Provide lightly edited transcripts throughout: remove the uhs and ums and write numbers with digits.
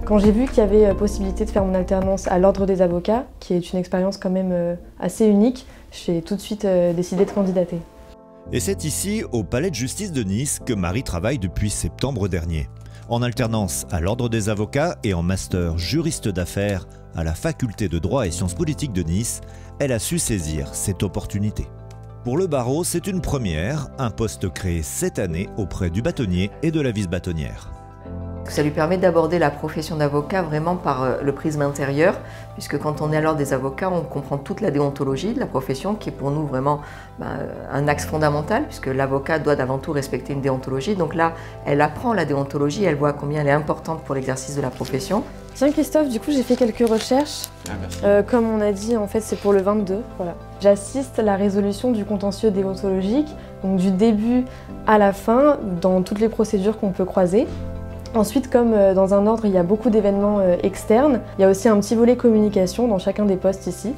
Quand j'ai vu qu'il y avait possibilité de faire mon alternance à l'Ordre des avocats, qui est une expérience quand même assez unique, j'ai tout de suite décidé de candidater. Et c'est ici, au Palais de justice de Nice, que Marie travaille depuis septembre dernier. En alternance à l'Ordre des avocats et en master juriste d'affaires à la faculté de droit et sciences politiques de Nice, elle a su saisir cette opportunité. Pour le barreau, c'est une première, un poste créé cette année auprès du bâtonnier et de la vice-bâtonnière. Ça lui permet d'aborder la profession d'avocat vraiment par le prisme intérieur, puisque quand on est à l'Ordre des avocats, on comprend toute la déontologie de la profession, qui est pour nous vraiment un axe fondamental, puisque l'avocat doit avant tout respecter une déontologie. Donc là, elle apprend la déontologie, elle voit combien elle est importante pour l'exercice de la profession. Tiens Christophe, du coup j'ai fait quelques recherches. Comme on a dit, en fait c'est pour le 22. Voilà. J'assiste à la résolution du contentieux déontologique, donc du début à la fin, dans toutes les procédures qu'on peut croiser. Ensuite, comme dans un ordre, il y a beaucoup d'événements externes, il y a aussi un petit volet communication dans chacun des postes ici.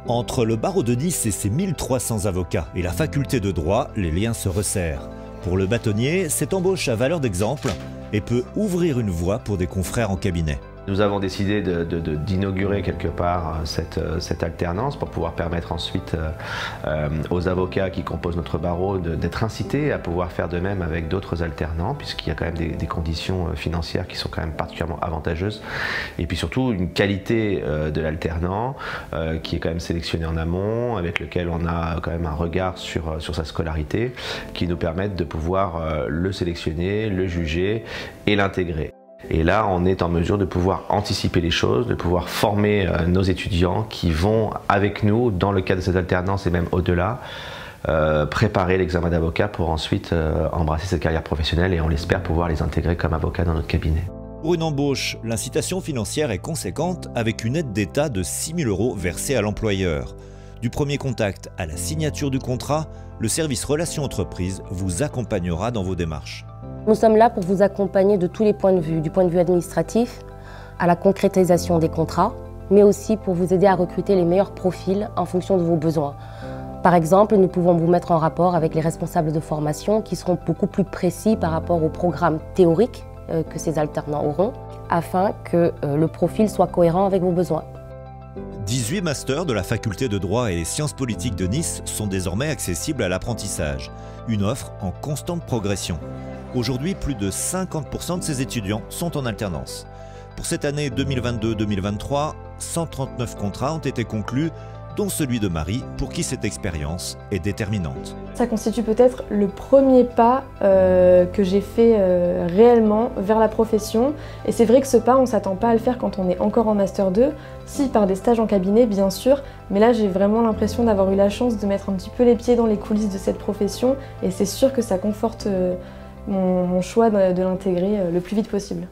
Entre le barreau de Nice et ses 1300 avocats et la faculté de droit, les liens se resserrent. Pour le bâtonnier, cette embauche a valeur d'exemple et peut ouvrir une voie pour des confrères en cabinet. Nous avons décidé d'inaugurer quelque part cette alternance pour pouvoir permettre ensuite aux avocats qui composent notre barreau d'être incités à pouvoir faire de même avec d'autres alternants, puisqu'il y a quand même des conditions financières qui sont quand même particulièrement avantageuses. Et puis surtout une qualité de l'alternant qui est quand même sélectionné en amont, avec lequel on a quand même un regard sur sa scolarité, qui nous permettent de pouvoir le sélectionner, le juger et l'intégrer. Et là, on est en mesure de pouvoir anticiper les choses, de pouvoir former nos étudiants qui vont avec nous, dans le cadre de cette alternance et même au-delà, préparer l'examen d'avocat pour ensuite embrasser cette carrière professionnelle et on l'espère pouvoir les intégrer comme avocats dans notre cabinet. Pour une embauche, l'incitation financière est conséquente avec une aide d'État de 6 000 € versée à l'employeur. Du premier contact à la signature du contrat, le service Relations Entreprises vous accompagnera dans vos démarches. Nous sommes là pour vous accompagner de tous les points de vue, du point de vue administratif à la concrétisation des contrats, mais aussi pour vous aider à recruter les meilleurs profils en fonction de vos besoins. Par exemple, nous pouvons vous mettre en rapport avec les responsables de formation qui seront beaucoup plus précis par rapport au programme théorique que ces alternants auront, afin que le profil soit cohérent avec vos besoins. 18 masters de la faculté de droit et sciences politiques de Nice sont désormais accessibles à l'apprentissage, une offre en constante progression. Aujourd'hui, plus de 50% de ces étudiants sont en alternance. Pour cette année 2022-2023, 139 contrats ont été conclus, dont celui de Marie, pour qui cette expérience est déterminante. Ça constitue peut-être le premier pas que j'ai fait réellement vers la profession. Et c'est vrai que ce pas, on ne s'attend pas à le faire quand on est encore en Master 2, si par des stages en cabinet bien sûr, mais là j'ai vraiment l'impression d'avoir eu la chance de mettre un petit peu les pieds dans les coulisses de cette profession et c'est sûr que ça conforte mon choix de l'intégrer le plus vite possible.